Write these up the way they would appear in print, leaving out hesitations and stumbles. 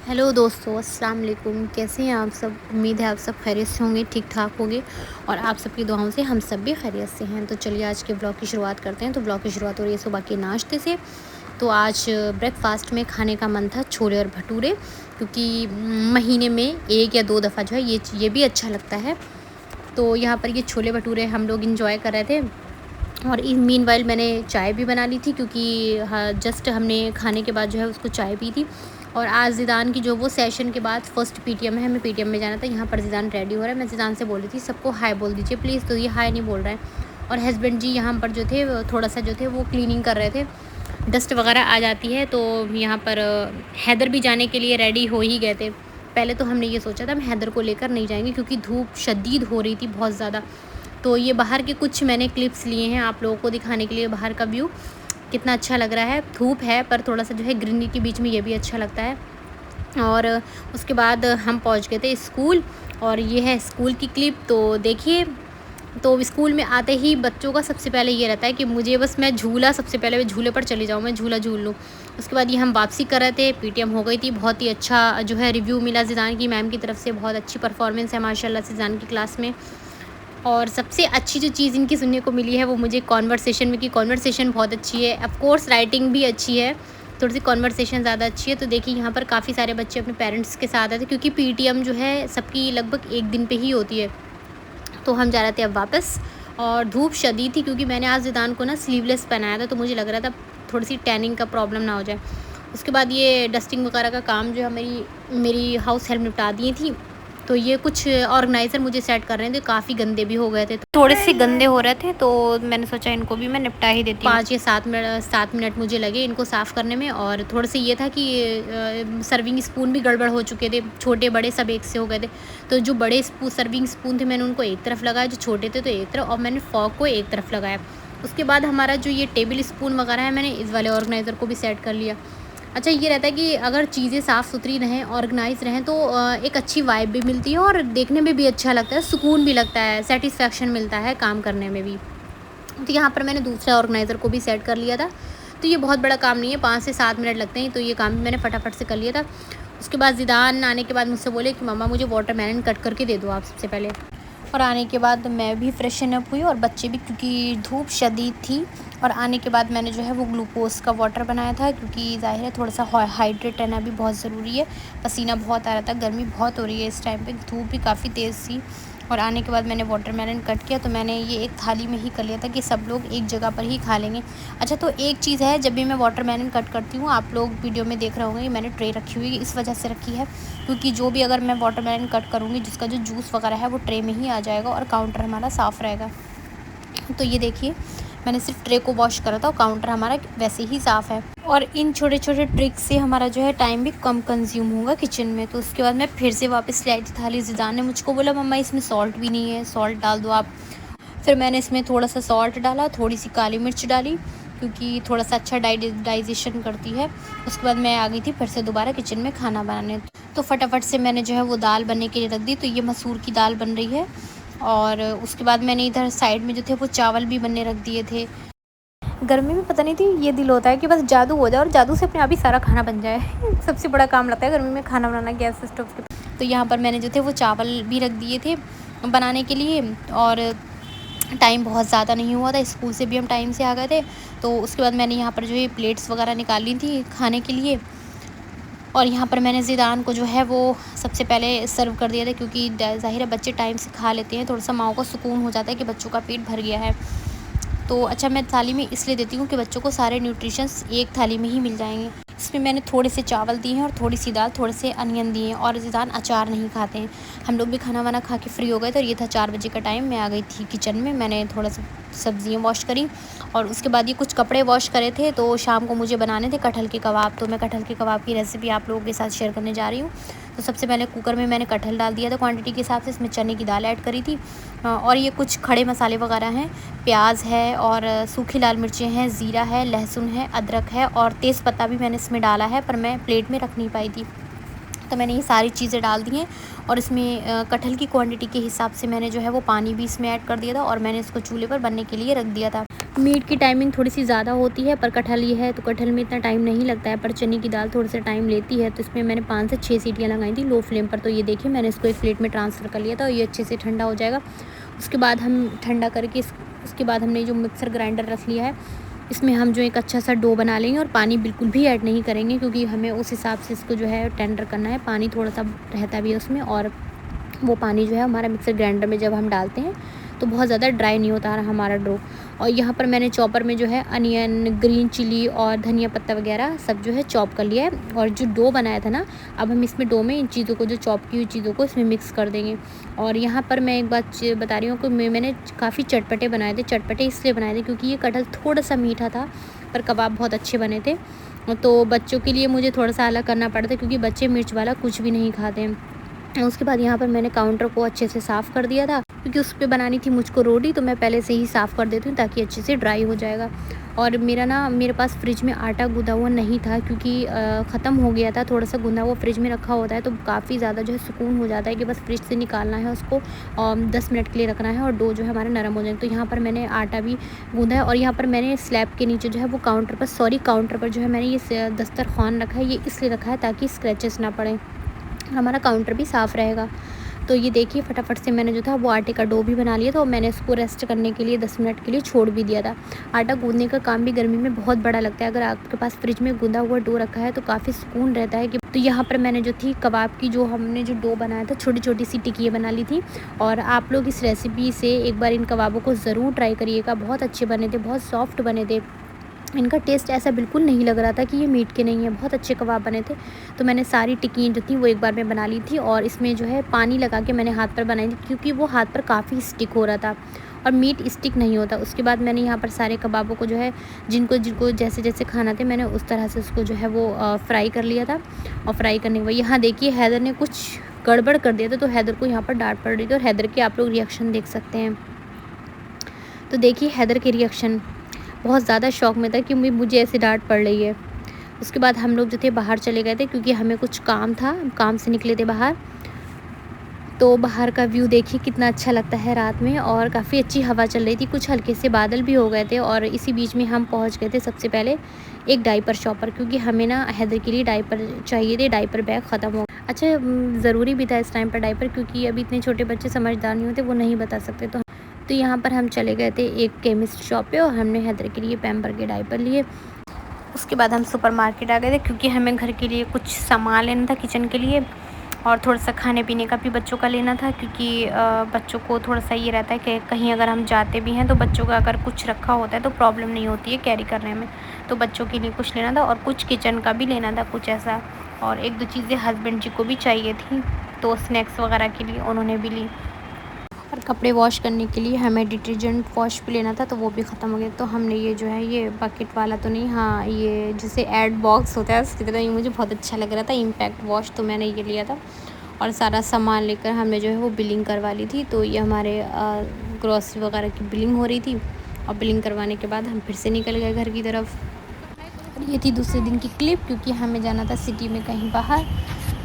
Hello दोस्तों, अस्सलाम वालेकुम। कैसे हैं आप सब? उम्मीद है आप सब खैरियत से होंगे, ठीक ठाक होंगे और आप सबकी दुआओं से हम सब भी खैरियत से हैं। तो चलिए आज के ब्लॉग की शुरुआत करते हैं। तो ब्लॉग की शुरुआत हो रही है सुबह के नाश्ते से। तो आज ब्रेकफास्ट में खाने का मन था छोले और भटूरे, क्योंकि महीने में 1 या 2 दफ़ा जो है ये भी अच्छा लगता है। तो यहाँ पर ये छोले भटूरे हम लोग इंजॉय कर रहे थे और मीनवाइल मैंने चाय भी बना ली थी, क्योंकि हाँ, जस्ट हमने खाने के बाद जो है उसको चाय पी थी। और आज ज़िदान की जो वो सेशन के बाद फर्स्ट पीटीएम है, हमें पीटीएम में जाना था। यहाँ पर ज़िदान रेडी हो रहा है। मैं ज़िदान से बोल रही थी सबको हाय बोल दीजिए प्लीज़, तो ये हाय नहीं बोल रहा है। और हस्बैंड जी यहाँ पर जो थे थोड़ा सा जो थे वो क्लीनिंग कर रहे थे, डस्ट वगैरह आ जाती है। तो यहाँ पर हैदर भी जाने के लिए रेडी हो ही गए थे। पहले तो हमने ये सोचा था हम हैदर को लेकर नहीं जाएंगे, क्योंकि धूप शदीद हो रही थी बहुत ज़्यादा। तो ये बाहर के कुछ मैंने क्लिप्स लिए हैं आप लोगों को दिखाने के लिए, बाहर का व्यू कितना अच्छा लग रहा है। धूप है पर थोड़ा सा जो है ग्रीनरी के बीच में ये भी अच्छा लगता है। और उसके बाद हम पहुंच गए थे स्कूल, और ये है स्कूल की क्लिप। तो देखिए, तो स्कूल में आते ही बच्चों का सबसे पहले ये रहता है कि मुझे बस मैं झूला, सबसे पहले मैं झूले पर चली जाऊँ, मैं झूला झूल लूँ। उसके बाद ये हम वापसी कर रहे थे, पीटीएम हो गई थी। बहुत ही अच्छा जो है रिव्यू मिला ज़िदान की मैम की तरफ से, बहुत अच्छी परफॉर्मेंस है माशाल्लाह से ज़िदान की क्लास में। और सबसे अच्छी जो चीज़ इनकी सुनने को मिली है वो मुझे कॉन्वर्सेशन में, कि कॉन्वर्सेशन बहुत अच्छी है। ऑफ़ कोर्स राइटिंग भी अच्छी है, थोड़ी सी कॉन्वर्सेशन ज़्यादा अच्छी है। तो देखिए यहाँ पर काफ़ी सारे बच्चे अपने पेरेंट्स के साथ आए थे, क्योंकि पीटीएम जो है सबकी लगभग एक दिन पे ही होती है। तो हम जा रहे थे अब वापस, और धूप शदीद थी, क्योंकि मैंने आज ज़िदान को ना स्लीवलेस पहनाया था, तो मुझे लग रहा था थोड़ी सी टैनिंग का प्रॉब्लम ना हो जाए। उसके बाद ये डस्टिंग वगैरह का काम जो है मेरी हाउस हेल्प निपटा दी थी। तो ये कुछ ऑर्गेनाइज़र मुझे सेट कर रहे थे, काफ़ी गंदे भी हो गए थे, थोड़े से गंदे हो रहे थे। तो मैंने सोचा इनको भी मैं निपटा ही देती हूँ। 5 या 7 मिनट मुझे लगे इनको साफ़ करने में। और थोड़े से ये था कि सर्विंग स्पून भी गड़बड़ हो चुके थे, छोटे बड़े सब एक से हो गए थे। तो जो बड़े सर्विंग स्पून थे मैंने उनको एक तरफ लगाया, जो छोटे थे तो एक तरफ, और मैंने फॉक को एक तरफ लगाया। उसके बाद हमारा जो ये टेबल स्पून वगैरह है, मैंने इस वाले ऑर्गेनाइज़र को भी सेट कर लिया। अच्छा, ये रहता है कि अगर चीज़ें साफ़ सुथरी रहें, ऑर्गेनाइज़ रहें, तो एक अच्छी वाइब भी मिलती है और देखने में भी अच्छा लगता है, सुकून भी लगता है, सेटिस्फेक्शन मिलता है काम करने में भी। तो यहाँ पर मैंने दूसरा ऑर्गेनाइज़र को भी सेट कर लिया था। तो ये बहुत बड़ा काम नहीं है, 5 से 7 मिनट लगते हैं, तो ये काम भी मैंने फटाफट से कर लिया था। उसके बाद ज़िदान आने के बाद मुझसे बोले कि मम्मा मुझे वाटरमेलन कट करके दे दो आप सबसे पहले। और आने के बाद मैं भी फ्रेशन अप हुई, और बच्चे भी, क्योंकि धूप शदीद थी। और आने के बाद मैंने जो है वो ग्लूकोज़ का वाटर बनाया था, क्योंकि ज़ाहिर है थोड़ा सा हाइड्रेट रहना भी बहुत ज़रूरी है। पसीना बहुत आ रहा था, गर्मी बहुत हो रही है इस टाइम पे, धूप भी काफ़ी तेज़ थी। और आने के बाद मैंने वाटरमेलन कट किया, तो मैंने ये एक थाली में ही कर लिया था कि सब लोग एक जगह पर ही खा लेंगे। अच्छा, तो एक चीज़ है, जब भी मैं वाटरमेलन कट करती हूँ, आप लोग वीडियो में देख रहे होंगे, मैंने ट्रे रखी हुई है, इस वजह से रखी है क्योंकि जो भी अगर मैं वाटरमेलन कट करूँगी, जिसका जो जूस वगैरह है वो ट्रे में ही आ जाएगा और काउंटर हमारा साफ़ रहेगा। तो ये देखिए, मैंने सिर्फ ट्रे को वॉश करा था और काउंटर हमारा वैसे ही साफ़ है। और इन छोटे छोटे ट्रिक्स से हमारा जो है टाइम भी कम कंज्यूम होगा किचन में। तो उसके बाद मैं फिर से वापस ले आई थी थाली। ज़िदान ने मुझको बोला मम्मा इसमें सॉल्ट भी नहीं है, सॉल्ट डाल दो आप। फिर मैंने इसमें थोड़ा सा सॉल्ट डाला, थोड़ी सी काली मिर्च डाली, क्योंकि थोड़ा सा अच्छा डाइजेशन करती है। उसके बाद मैं आ गई थी फिर से दोबारा किचन में खाना बनाने। तो फटाफट से मैंने जो है वो दाल बनने के लिए रख दी। तो ये मसूर की दाल बन रही है, और उसके बाद मैंने इधर साइड में जो थे वो चावल भी बनने रख दिए थे। गर्मी में पता नहीं थी, ये दिल होता है कि बस जादू हो जाए और जादू से अपने आप ही सारा खाना बन जाए। सबसे बड़ा काम लगता है गर्मी में खाना बनाना गैस स्टोव के। तो यहाँ पर मैंने जो थे वो चावल भी रख दिए थे बनाने के लिए, और टाइम बहुत ज़्यादा नहीं हुआ था, स्कूल से भी हम टाइम से आ गए थे। तो उसके बाद मैंने यहाँ पर जो है प्लेट्स वगैरह निकाल ली थी खाने के लिए, और यहाँ पर मैंने ज़िदान को जो है वो सबसे पहले सर्व कर दिया था, क्योंकि ज़ाहिर है बच्चे टाइम से खा लेते हैं, थोड़ा सा माओ को सुकून हो जाता है कि बच्चों का पेट भर गया है। तो अच्छा, मैं थाली में इसलिए देती हूँ कि बच्चों को सारे न्यूट्रिशंस एक थाली में ही मिल जाएंगे। इसमें मैंने थोड़े से चावल दिए हैं और थोड़ी सी दाल, थोड़े से अनियन दिए हैं। और ज़िदान अचार नहीं खाते हैं। हम लोग भी खाना वाना खा के फ्री हो गए थे, और ये था 4 बजे का टाइम। मैं आ गई थी किचन में, मैंने थोड़ा सा सब्ज़ियाँ वॉश करी, और उसके बाद ये कुछ कपड़े वॉश करे थे। तो शाम को मुझे बनाने थे कटहल के कबाब, तो मैं कटहल के कबाब की रेसिपी आप लोगों के साथ शेयर करने जा रही हूँ। तो सबसे पहले कुकर में मैंने कटहल डाल दिया था क्वांटिटी के हिसाब से, इसमें चने की दाल ऐड करी थी, और ये कुछ खड़े मसाले वगैरह हैं, प्याज है, और सूखी लाल मिर्चें हैं, ज़ीरा है, लहसुन है, अदरक है, और तेज़पत्ता भी मैंने इसमें डाला है, पर मैं प्लेट में रख नहीं पाई थी। तो मैंने ये सारी चीज़ें डाल दी हैं और इसमें कटहल की क्वांटिटी के हिसाब से मैंने जो है वो पानी भी इसमें ऐड कर दिया था और मैंने इसको चूल्हे पर बनने के लिए रख दिया था। मीट की टाइमिंग थोड़ी सी ज़्यादा होती है, पर कटहल ये है तो कटहल में इतना टाइम नहीं लगता है, पर चने की दाल थोड़ा सा टाइम लेती है। तो इसमें मैंने 5 से 6 सीटियाँ लगाई थी लो फ्लेम पर। तो ये देखिए मैंने इसको एक प्लेट में ट्रांसफ़र कर लिया था और ये अच्छे से ठंडा हो जाएगा। उसके बाद हम ठंडा करके उसके बाद हमने जो मिक्सर ग्राइंडर रख लिया है, इसमें हम जो एक अच्छा सा डो बना लेंगे और पानी बिल्कुल भी ऐड नहीं करेंगे, क्योंकि हमें उस हिसाब से इसको जो है टेंडर करना है। पानी थोड़ा सा रहता भी है उसमें, और वो पानी जो है हमारा मिक्सर ग्राइंडर में जब हम डालते हैं तो बहुत ज़्यादा ड्राई नहीं होता हमारा डो। और यहाँ पर मैंने चॉपर में जो है अनियन, ग्रीन चिली और धनिया पत्ता वगैरह सब जो है चॉप कर लिया है। और जो डो बनाया था ना, अब हम इसमें डो में इन चीज़ों को, जो चॉप की हुई चीज़ों को इसमें मिक्स कर देंगे। और यहाँ पर मैं एक बात बता रही हूँ कि मैंने काफ़ी चटपटे बनाए थे। चटपटे इसलिए बनाए थे क्योंकि ये कटहल थोड़ा सा मीठा था, पर कबाब बहुत अच्छे बने थे। तो बच्चों के लिए मुझे थोड़ा सा अलग करना पड़ा था, क्योंकि बच्चे मिर्च वाला कुछ भी नहीं खाते हैं। उसके बाद यहाँ पर मैंने काउंटर को अच्छे से साफ़ कर दिया था, क्योंकि उस पे बनानी थी मुझको रोटी, तो मैं पहले से ही साफ़ कर देती हूँ ताकि अच्छे से ड्राई हो जाएगा। और मेरे पास फ्रिज में आटा गूँधा हुआ नहीं था, क्योंकि ख़त्म हो गया था। थोड़ा सा गूँधा हुआ फ्रिज में रखा होता है तो काफ़ी ज़्यादा जो है सुकून हो जाता है कि बस फ्रिज से निकालना है उसको और 10 मिनट के लिए रखना है और डो जो है हमारा नरम हो जाएगा। तो यहाँ पर मैंने आटा भी गूँधा है और यहाँ पर मैंने स्लैब के नीचे जो है वो काउंटर पर जो है मैंने ये दस्तरखान रखा है। ये इसलिए रखा है ताकि स्क्रैचेस ना पड़े, हमारा काउंटर भी साफ़ रहेगा। तो ये देखिए फटाफट से मैंने जो था वो आटे का डो भी बना लिया था और मैंने इसको रेस्ट करने के लिए 10 मिनट के लिए छोड़ भी दिया था। आटा गूँधने का काम भी गर्मी में बहुत बड़ा लगता है। अगर आपके पास फ्रिज में गूँधा हुआ डो रखा है तो काफ़ी सुकून रहता है कि। तो यहाँ पर मैंने जो थी कबाब की, जो हमने जो डो बनाया था, छोटी छोटी सी टिक्कियाँ बना ली थी। और आप लोग इस रेसिपी से एक बार इन कबाबों को ज़रूर ट्राई करिएगा। बहुत अच्छे बने थे, बहुत सॉफ्ट बने थे। इनका टेस्ट ऐसा बिल्कुल नहीं लग रहा था कि ये मीट के नहीं है, बहुत अच्छे कबाब बने थे। तो मैंने सारी टिक्कियाँ जो थी वो एक बार में बना ली थी और इसमें जो है पानी लगा के मैंने हाथ पर बनाई थी, क्योंकि वो हाथ पर काफ़ी स्टिक हो रहा था और मीट स्टिक नहीं होता। उसके बाद मैंने यहाँ पर सारे कबाबों को जो है जिनको जिनको जैसे जैसे खाना थे, मैंने उस तरह से उसको जो है वो फ्राई कर लिया था। और फ्राई करने के बाद यहाँ देखिए हैदर ने कुछ गड़बड़ कर दिया था, तो हैदर को यहाँ पर डांट पड़ रही थी और हैदर के आप लोग रिएक्शन देख सकते हैं। तो देखिए हैदर के रिएक्शन, बहुत ज़्यादा शौक में था कि मुझे ऐसे डांट पड़ रही है। उसके बाद हम लोग जो थे बाहर चले गए थे, क्योंकि हमें कुछ काम था, काम से निकले थे बाहर। तो बाहर का व्यू देखिए कितना अच्छा लगता है रात में, और काफ़ी अच्छी हवा चल रही थी, कुछ हल्के से बादल भी हो गए थे। और इसी बीच में हम पहुंच गए थे सबसे पहले एक डाइपर शॉप पर, क्योंकि हमें ना हैदर के लिए डाइपर चाहिए थे। डाइपर बैग ख़त्म हो अच्छा, ज़रूरी भी था इस टाइम पर डाइपर, क्योंकि अभी इतने छोटे बच्चे समझदार नहीं होते, वो नहीं बता सकते। तो यहाँ पर हम चले गए थे एक केमिस्ट शॉप पे और हमने हैदर के लिए पैम्पर के डाइपर लिए। उसके बाद हम सुपरमार्केट आ गए थे, क्योंकि हमें घर के लिए कुछ सामान लेना था किचन के लिए, और थोड़ा सा खाने पीने का भी बच्चों का लेना था, क्योंकि बच्चों को थोड़ा सा ये रहता है कि कहीं अगर हम जाते भी हैं तो बच्चों का अगर कुछ रखा होता है तो प्रॉब्लम नहीं होती है कैरी करने में। तो बच्चों के लिए कुछ लेना था और कुछ किचन का भी लेना था कुछ ऐसा, और 1-2 चीज़ें हस्बैंड जी को भी चाहिए थी, तो स्नैक्स वगैरह के लिए उन्होंने भी ली। और कपड़े वॉश करने के लिए हमें डिटर्जेंट वॉश भी लेना था, तो वो भी ख़त्म हो गया। तो हमने ये जो है, ये बकेट वाला तो नहीं, हाँ ये जिसे ऐड बॉक्स होता है उसकी तरह, ये मुझे बहुत अच्छा लग रहा था, इम्पैक्ट वॉश, तो मैंने ये लिया था। और सारा सामान लेकर हमने जो है वो बिलिंग करवा ली थी। तो ये हमारे ग्रॉसरी वगैरह की बिलिंग हो रही थी, और बिलिंग करवाने के बाद हम फिर से निकल गए घर की तरफ। ये थी दूसरे दिन की क्लिप, क्योंकि हमें जाना था सिटी में कहीं बाहर।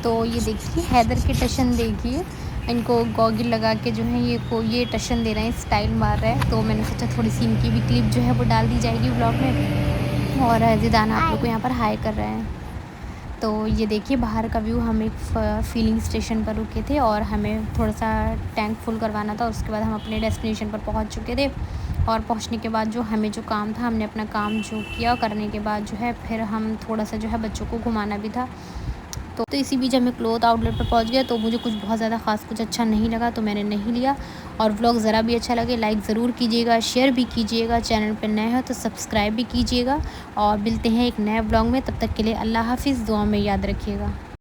तो ये देखिए हैदर के टशन देखिए, इनको गॉगल लगा के जो है ये टशन दे रहे हैं, स्टाइल मार रहे हैं। तो मैंने सोचा थोड़ी सी इनकी भी क्लिप जो है वो डाल दी जाएगी व्लॉग में। और जिदाना आप लोग को यहाँ पर हाई कर रहे हैं। तो ये देखिए बाहर का व्यू। हम एक फिलिंग स्टेशन पर रुके थे और हमें थोड़ा सा टैंक फुल करवाना था। उसके बाद हम अपने डेस्टिनेशन पर पहुँच चुके थे, और पहुँचने के बाद जो हमें जो काम था, हमने अपना काम जो किया, करने के बाद जो है फिर हम थोड़ा सा जो है बच्चों को घुमाना भी था। तो इसी बीच हमें क्लोथ आउटलेट पर पहुंच गया। तो मुझे कुछ बहुत ज़्यादा ख़ास कुछ अच्छा नहीं लगा, तो मैंने नहीं लिया। और व्लॉग ज़रा भी अच्छा लगे लाइक ज़रूर कीजिएगा, शेयर भी कीजिएगा, चैनल पर नए हो तो सब्सक्राइब भी कीजिएगा। और मिलते हैं एक नए व्लॉग में, तब तक के लिए अल्लाह हाफिज़, दुआ में याद रखिएगा।